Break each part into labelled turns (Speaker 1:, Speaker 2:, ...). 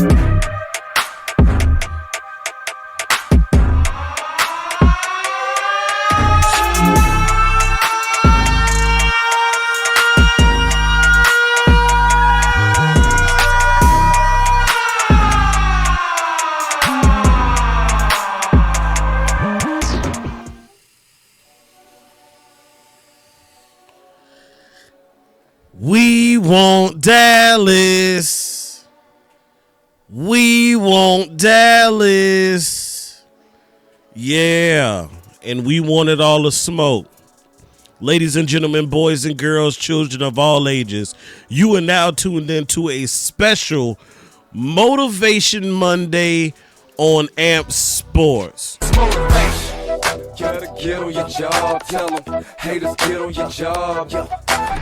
Speaker 1: We want Dallas. We want Dallas. Yeah. And we wanted all the smoke. Ladies and gentlemen, boys and girls, children of all ages, you are now tuned into a special Motivation Monday on AMP Sports.
Speaker 2: Gotta get on your job, tell them haters get on your job.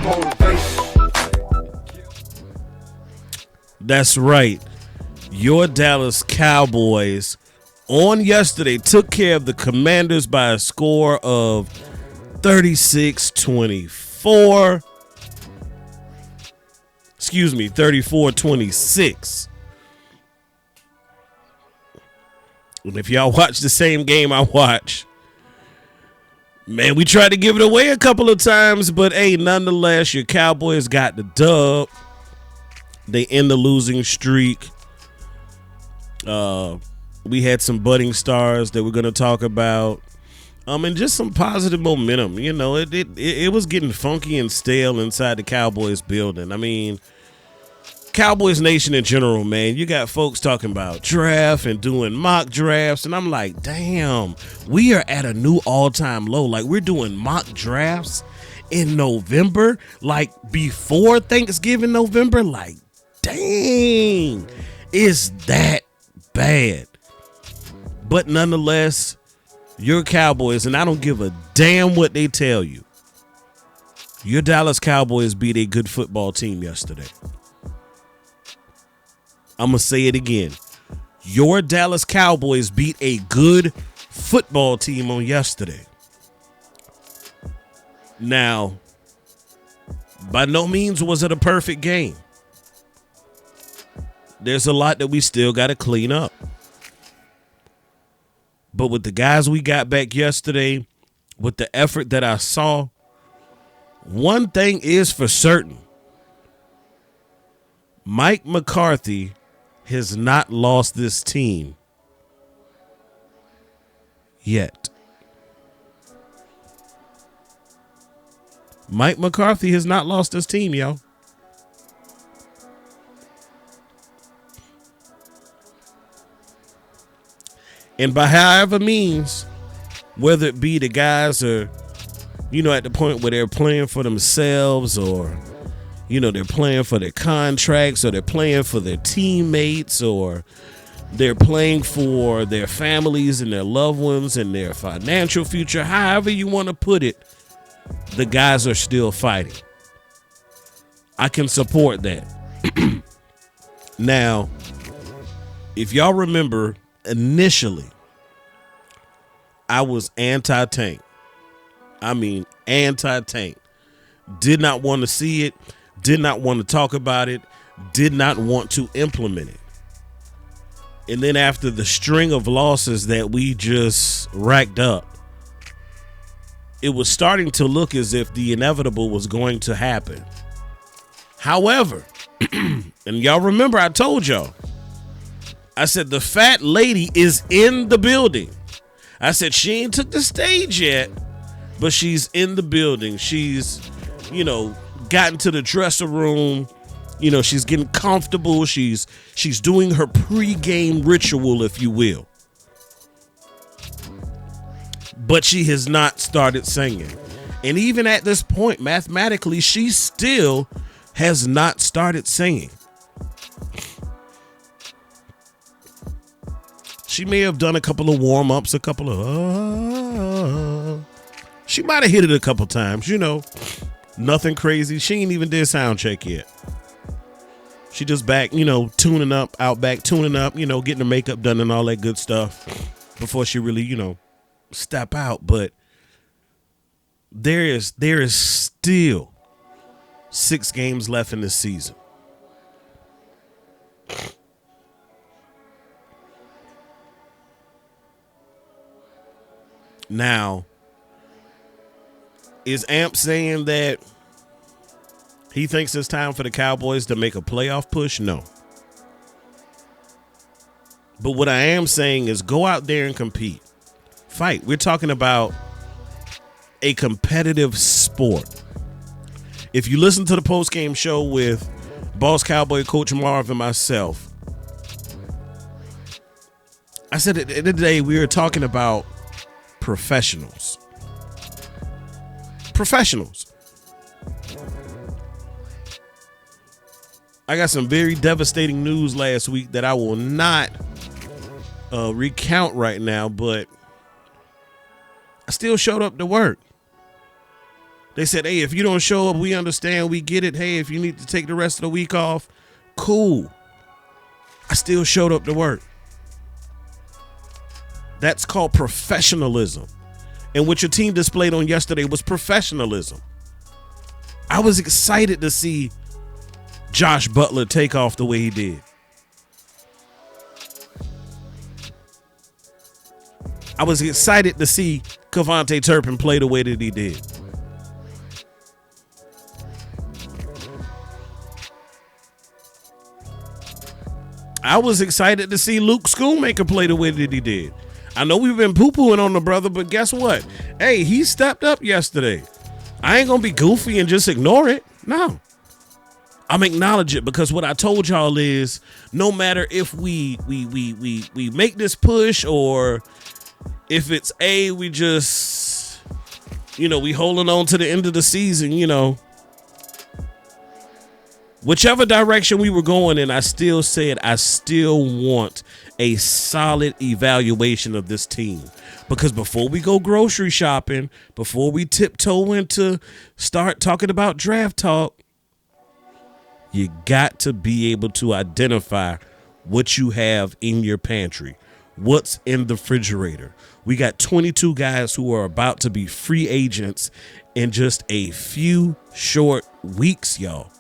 Speaker 2: Motivation.
Speaker 1: That's right. Your Dallas Cowboys on yesterday took care of the Commanders by a score of 36-24. Excuse me, 34-26. And if y'all watch the same game I watch, man, we tried to give it away a couple of times, but hey, nonetheless, your Cowboys got the dub. They end the losing streak. We had some budding stars that we're going to talk about. And just some positive momentum. You know, it was getting funky and stale inside the Cowboys building. I mean, Cowboys Nation in general, man, you got folks talking about draft and doing mock drafts, and I'm like, damn, we are at a new all-time low. Like, we're doing mock drafts in November, like before Thanksgiving November. Like, dang, is that bad? But nonetheless, your Cowboys, and I don't give a damn what they tell you, your Dallas Cowboys beat a good football team yesterday. I'm going to say it again. Your Dallas Cowboys beat a good football team on yesterday. Now, by no means was it a perfect game. There's a lot that we still got to clean up. But with the guys we got back yesterday, with the effort that I saw, one thing is for certain. Mike McCarthy has not lost this team yet. Mike McCarthy has not lost his team, yo. And by however means, whether it be the guys are, you know, at the point where they're playing for themselves, or, you know, they're playing for their contracts, or they're playing for their teammates, or they're playing for their families and their loved ones and their financial future, however you want to put it, the guys are still fighting. I can support that. Now, if y'all remember, initially, I was anti-tank. I mean, anti-tank. Did not want to see it. Did not want to talk about it. Did not want to implement it. And then after the string of losses that we just racked up, it was starting to look as if the inevitable was going to happen. However, and y'all remember I told y'all, I said the fat lady is in the building. I said she ain't took the stage yet, but she's in the building. She's, you know, gotten to the dressing room. You know, she's getting comfortable. She's doing her pregame ritual, if you will. But she has not started singing. And even at this point, mathematically, she still has not started singing. She may have done a couple of warm-ups, a couple of she might have hit it a couple times, you know. Nothing crazy. She ain't even did sound check yet. She just back, you know, tuning up, out back, tuning up, you know, getting her makeup done and all that good stuff before she really, you know, step out. But there is still 6 games left in this season. Now, is Amp saying that he thinks it's time for the Cowboys to make a playoff push? No. But what I am saying is go out there and compete. Fight. We're talking about a competitive sport. If you listen to the post-game show with Boss Cowboy Coach Marv and myself, I said at the end of the day, we were talking about professionals. Professionals. I got some very devastating news last week that I will not recount right now, but I still showed up to work. They said, hey, if you don't show up, we understand, we get it. Hey, if you need to take the rest of the week off, cool. I still showed up to work. That's called professionalism. And what your team displayed on yesterday was professionalism. I was excited to see Josh Butler take off the way he did. I was excited to see Kevontae Turpin play the way that he did. I was excited to see Luke Schoonmaker play the way that he did. I know we've been poo-pooing on the brother, but guess what? Hey, he stepped up yesterday. I ain't going to be goofy and just ignore it. No. I'm acknowledge it because what I told y'all is no matter if we make this push or if it's we just, we holding on to the end of the season, whichever direction we were going in, I still said I still want a solid evaluation of this team. Because before we go grocery shopping, before we tiptoe into start talking about draft talk, you got to be able to identify what you have in your pantry, what's in the refrigerator. We got 22 guys who are about to be free agents in just a few short weeks, y'all.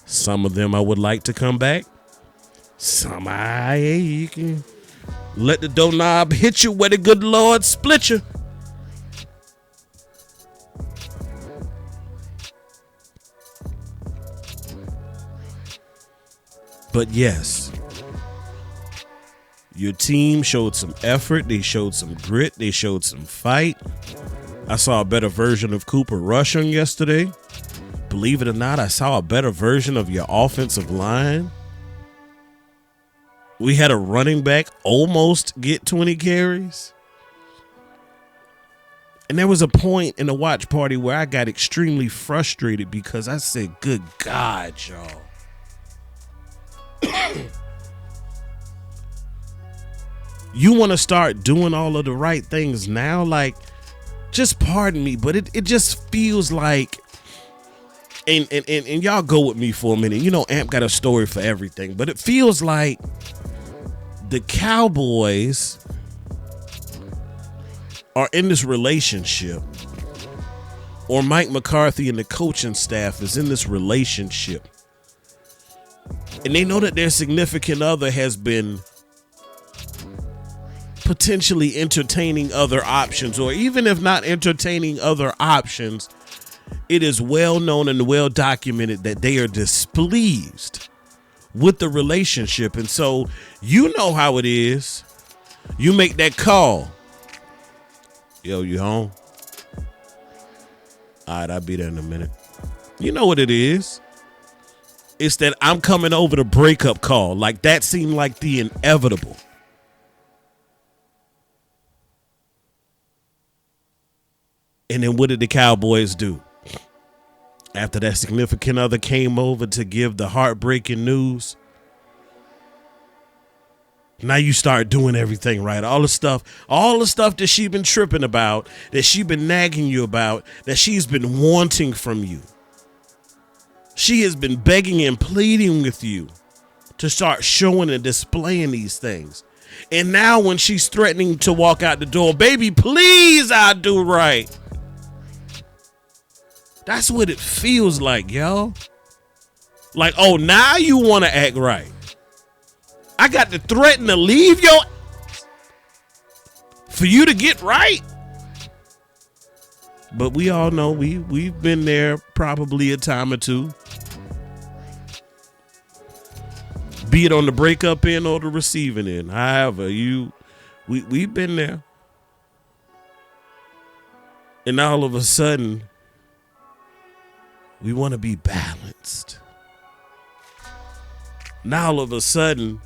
Speaker 1: Some of them I would like to come back. Some you can let the doorknob hit you where the good Lord split you. But yes, your team showed some effort. They showed some grit. They showed some fight. I saw a better version of Cooper Rush on yesterday. Believe it or not, I saw a better version of your offensive line. We had a running back almost get 20 carries. And there was a point in the watch party where I got extremely frustrated because I said, good God, y'all. You want to start doing all of the right things now? Like, just pardon me, but it just feels like, and y'all go with me for a minute. Amp got a story for everything, but it feels like the Cowboys are in this relationship, or Mike McCarthy and the coaching staff is in this relationship, and they know that their significant other has been potentially entertaining other options, or even if not entertaining other options, it is well known and well documented that they are displeased with the relationship. And so you know how it is. You make that call. Yo, you home? All right, I'll be there in a minute. You know what it is. It's that I'm coming over the breakup call. Like, that seemed like the inevitable. And then what did the Cowboys do? After that significant other came over to give the heartbreaking news, now you start doing everything right. All the stuff that she's been tripping about, that she's been nagging you about, that she's been wanting from you. She has been begging and pleading with you to start showing and displaying these things. And now when she's threatening to walk out the door, baby, please, I'll do right. That's what it feels like, yo. Like, oh, now you want to act right. I got to threaten to leave your for you to get right. But we all know we've been there probably a time or two. Be it on the breakup end or the receiving end. However, we've been there. And all of a sudden, we want to be balanced. Now all of a sudden,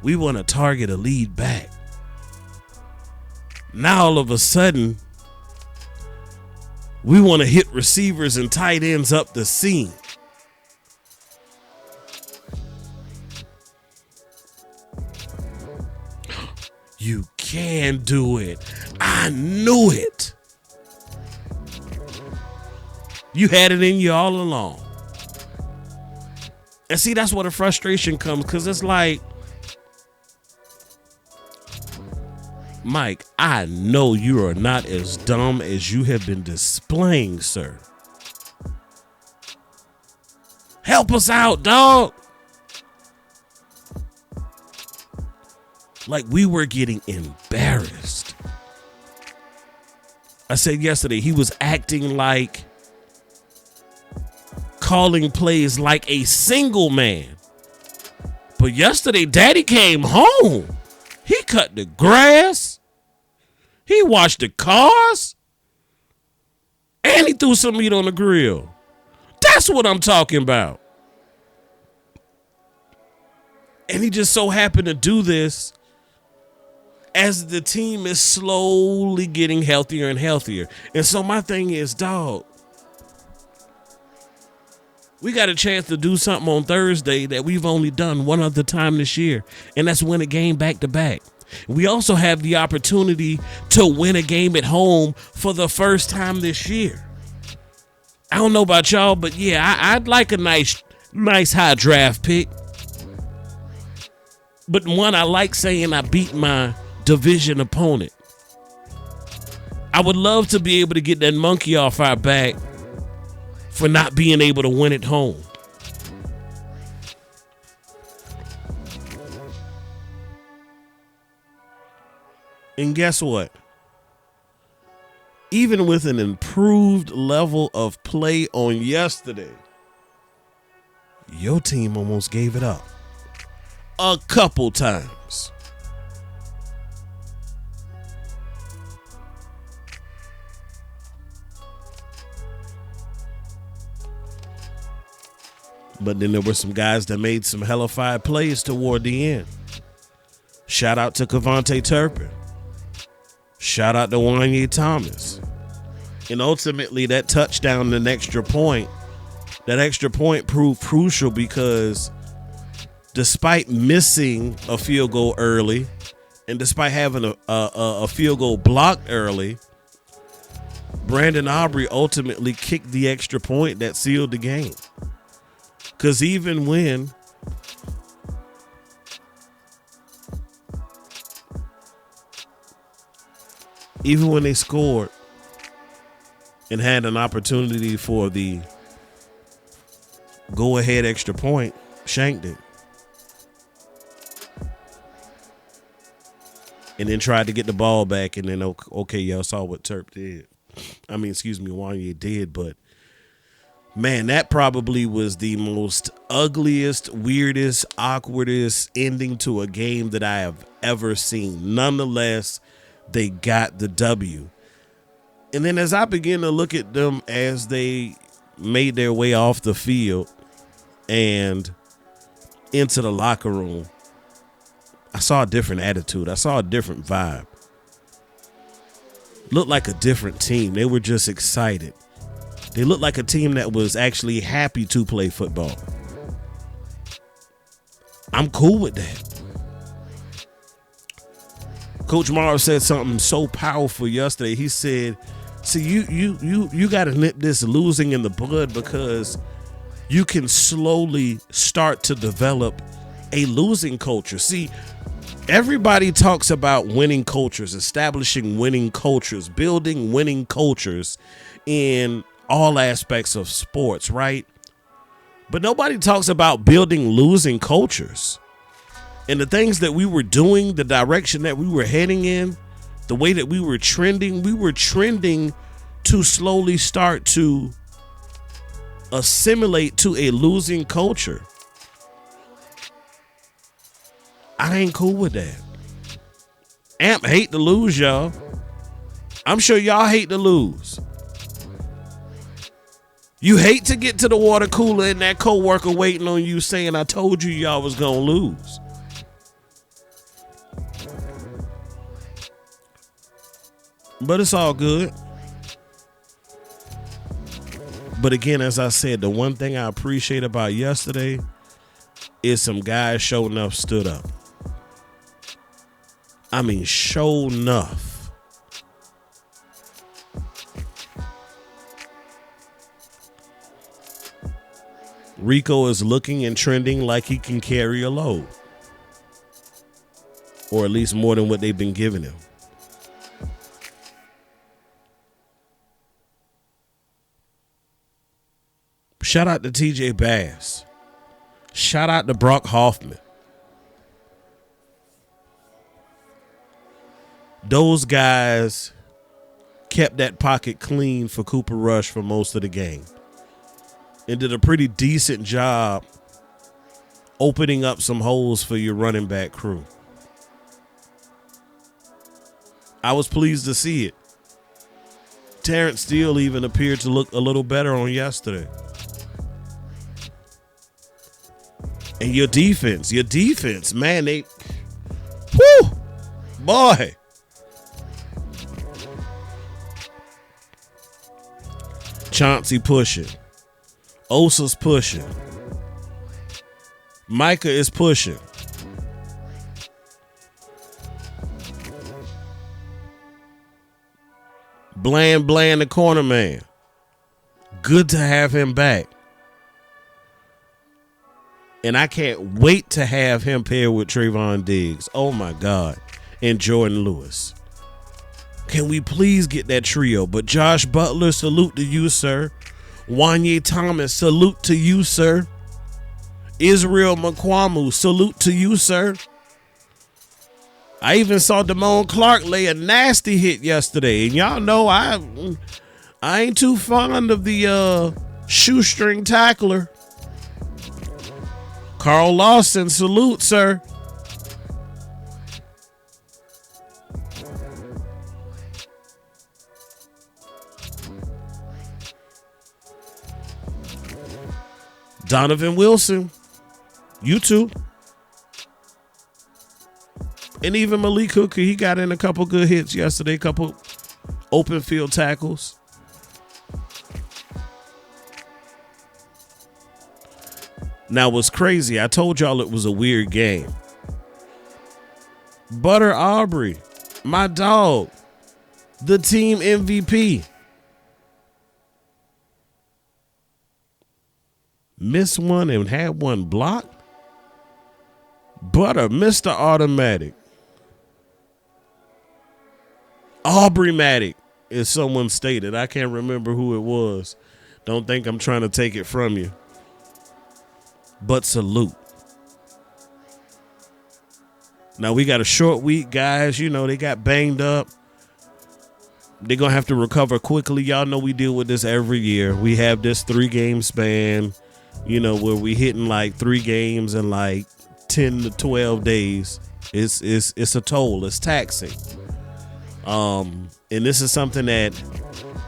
Speaker 1: we want to target a lead back. Now all of a sudden, we want to hit receivers and tight ends up the seam. You can do it. I knew it. You had it in you all along. And see, that's where the frustration comes, because it's like, Mike, I know you are not as dumb as you have been displaying, sir. Help us out, dog. Like, we were getting embarrassed. I said yesterday, he was acting like calling plays like a single man. But yesterday, Daddy came home. He cut the grass. He washed the cars. And he threw some meat on the grill. That's what I'm talking about. And he just so happened to do this as the team is slowly getting healthier and healthier. And so my thing is, dog, we got a chance to do something on Thursday that we've only done one other time this year, and that's win a game back to back. We also have the opportunity to win a game at home for the first time this year. I don't know about y'all, but yeah, I'd like a nice high draft pick. But one, I like saying I beat my division opponent. I would love to be able to get that monkey off our back for not being able to win at home. And guess what? Even with an improved level of play on yesterday, your team almost gave it up a couple times. But then there were some guys that made some hellified plays toward the end. Shout out to Kevontae Turpin. Shout out to Wanye Thomas. And ultimately, that touchdown, an extra point, that extra point proved crucial because despite missing a field goal early and despite having a field goal blocked early, Brandon Aubrey ultimately kicked the extra point that sealed the game. Because even when they scored and had an opportunity for the go-ahead extra point, shanked it. And then tried to get the ball back, and then, okay, y'all saw what Terp did. Wanye did, but man, that probably was the most ugliest, weirdest, awkwardest ending to a game that I have ever seen. Nonetheless, they got the W. And then as I begin to look at them as they made their way off the field and into the locker room, I saw a different attitude. I saw a different vibe. Looked like a different team. They were just excited. They looked like a team that was actually happy to play football. I'm cool with that. Coach Morrow said something so powerful yesterday. He said, see, you got to nip this losing in the bud, because you can slowly start to develop a losing culture. See, everybody talks about winning cultures, establishing winning cultures, building winning cultures in all aspects of sports, right? But nobody talks about building losing cultures. And the things that we were doing, the direction that we were heading in, the way that we were trending to slowly start to assimilate to a losing culture. I ain't cool with that. Amp hate to lose, y'all. I'm sure y'all hate to lose. You hate to get to the water cooler and that coworker waiting on you saying, I told you y'all was gonna lose. But it's all good. But again, as I said, the one thing I appreciate about yesterday is some guys showing enough stood up. I mean, show enough. Rico is looking and trending like he can carry a load. Or at least more than what they've been giving him. Shout out to TJ Bass. Shout out to Brock Hoffman. Those guys kept that pocket clean for Cooper Rush for most of the game. And did a pretty decent job opening up some holes for your running back crew. I was pleased to see it. Terrence Steele even appeared to look a little better on yesterday. And your defense, man, boy. Chauncey pushing. Osa's pushing. Micah is pushing. Bland, the corner man. Good to have him back. And I can't wait to have him paired with Trayvon Diggs. Oh, my God. And Jordan Lewis. Can we please get that trio? But Josh Butler, salute to you, sir. Wanye Thomas, salute to you, sir. Israel Mukuamu, salute to you, sir. I even saw Damone Clark lay a nasty hit yesterday. And y'all know I ain't too fond of the shoestring tackler. Carl Lawson, salute, sir. Donovan Wilson, you too. And even Malik Hooker, he got in a couple good hits yesterday, a couple open field tackles. Now, what's crazy, I told y'all it was a weird game. Butter Aubrey, my dog, the team MVP. Missed one and had one blocked. Butter, Mr. Automatic. Aubrey-matic, as someone stated. I can't remember who it was. Don't think I'm trying to take it from you. But salute. Now, we got a short week, guys. You know, they got banged up. They're going to have to recover quickly. Y'all know we deal with this every year. We have this 3-game span, you know, where we hitting like 3 games in like 10 to 12 days. It's a toll. It's taxing. And this is something that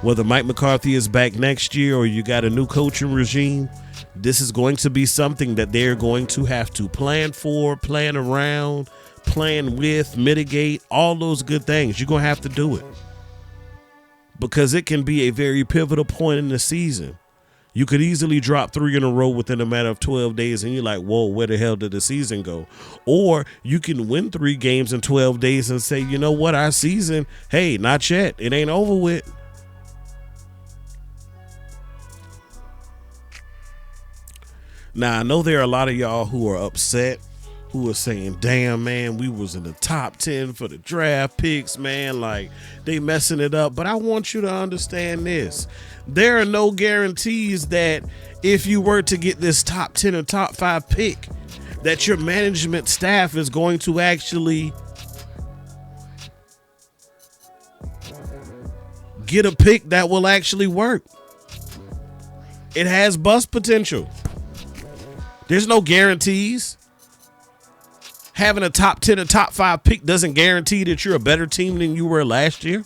Speaker 1: whether Mike McCarthy is back next year or you got a new coaching regime, this is going to be something that they're going to have to plan for, plan around, plan with, mitigate, all those good things. You're going to have to do it because it can be a very pivotal point in the season. You could easily drop 3 in a row within a matter of 12 days and you're like, whoa, where the hell did the season go? Or you can win 3 games in 12 days and say, you know what, our season, hey, not yet. It ain't over with. Now, I know there are a lot of y'all who are upset, who are saying, damn, man, we was in the top 10 for the draft picks, man. Like, they messing it up. But I want you to understand this. There are no guarantees that if you were to get this top 10 or top 5 pick, that your management staff is going to actually get a pick that will actually work. It has bust potential. There's no guarantees. Having a top 10 or top 5 pick doesn't guarantee that you're a better team than you were last year.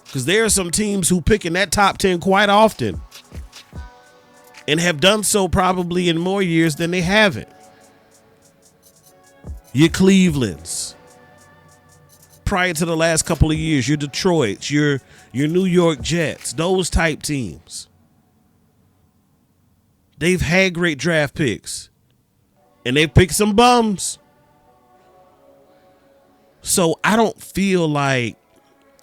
Speaker 1: Because there are some teams who pick in that top 10 quite often and have done so probably in more years than they haven't. Your Clevelands. Prior to the last couple of years, your Detroits, your New York Jets, those type teams. They've had great draft picks. And they've picked some bums. So I don't feel like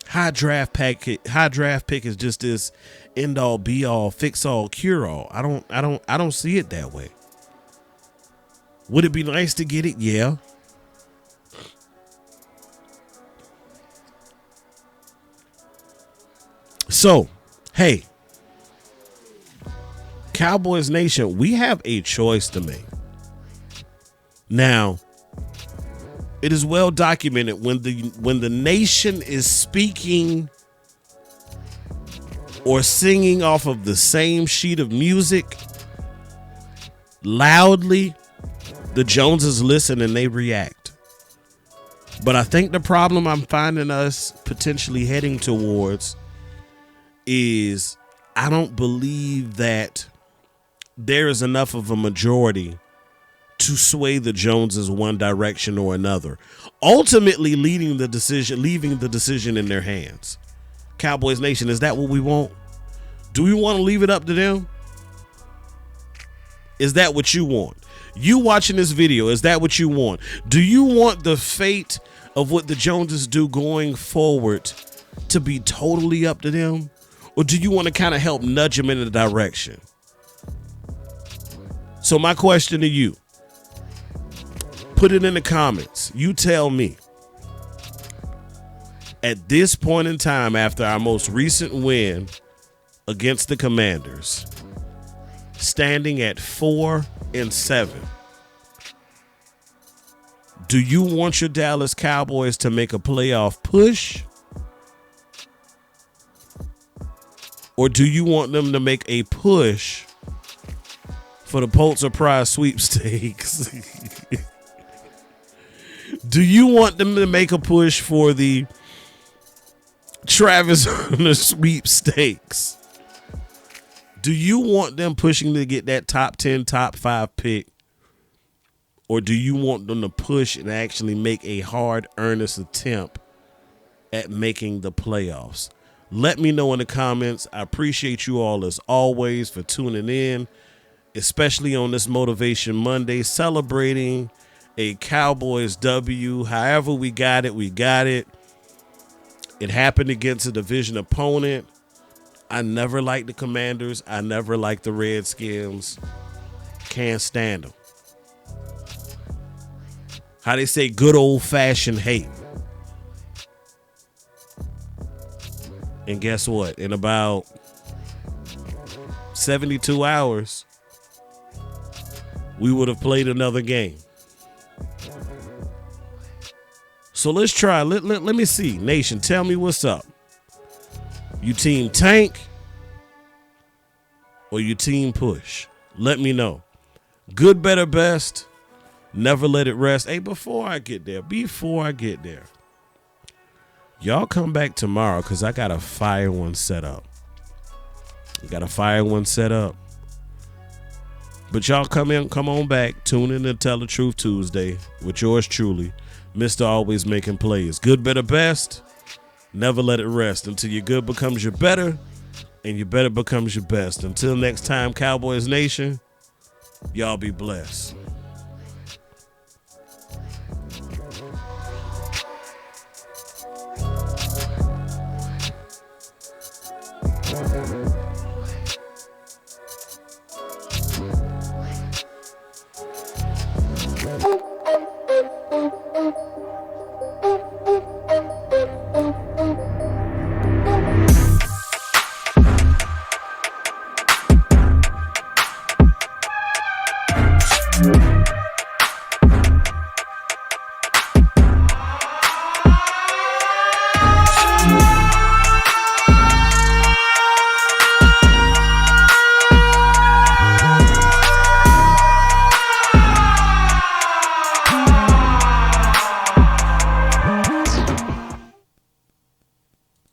Speaker 1: high draft pick is just this end all be all, fix all, cure all. I don't see it that way. Would it be nice to get it? Yeah. So, hey, Cowboys Nation, we have a choice to make. Now, it is well documented when the nation is speaking or singing off of the same sheet of music loudly, the Joneses listen and they react. But I think the problem I'm finding us potentially heading towards is I don't believe that there is enough of a majority to sway the Joneses one direction or another, ultimately leaving the decision in their hands. Cowboys Nation, is that what we want? Do we want to leave it up to them? Is that what you want? You watching this video, is that what you want? Do you want the fate of what the Joneses do going forward to be totally up to them? Or do you want to kind of help nudge them in the direction? So my question to you, put it in the comments. You tell me. At this point in time, after our most recent win against the Commanders, standing at 4-7, do you want your Dallas Cowboys to make a playoff push? Or do you want them to make a push for the Pulitzer Prize sweepstakes? Do you want them to make a push for the Travis Hunter sweepstakes? Do you want them pushing to get that top 10, top 5 pick? Or do you want them to push and actually make a hard, earnest attempt at making the playoffs? Let me know in the comments. I appreciate you all as always for tuning in, especially on this Motivation Monday, celebrating a Cowboys W. However we got it, we got it. It happened against a division opponent. I never liked the Commanders. I never liked the Redskins. Can't stand them. How they say, good old-fashioned hate. And guess what? In about 72 hours, we would have played another game. So let's try. Let me see. Nation, tell me what's up. You team tank or you team push? Let me know. Good, better, best. Never let it rest. Hey, before I get there, y'all come back tomorrow because I got a fire one set up. But y'all come on back. Tune in to Tell the Truth Tuesday with yours truly, Mr. Always Making Plays. Good, better, best. Never let it rest until your good becomes your better and your better becomes your best. Until next time, Cowboys Nation, y'all be blessed.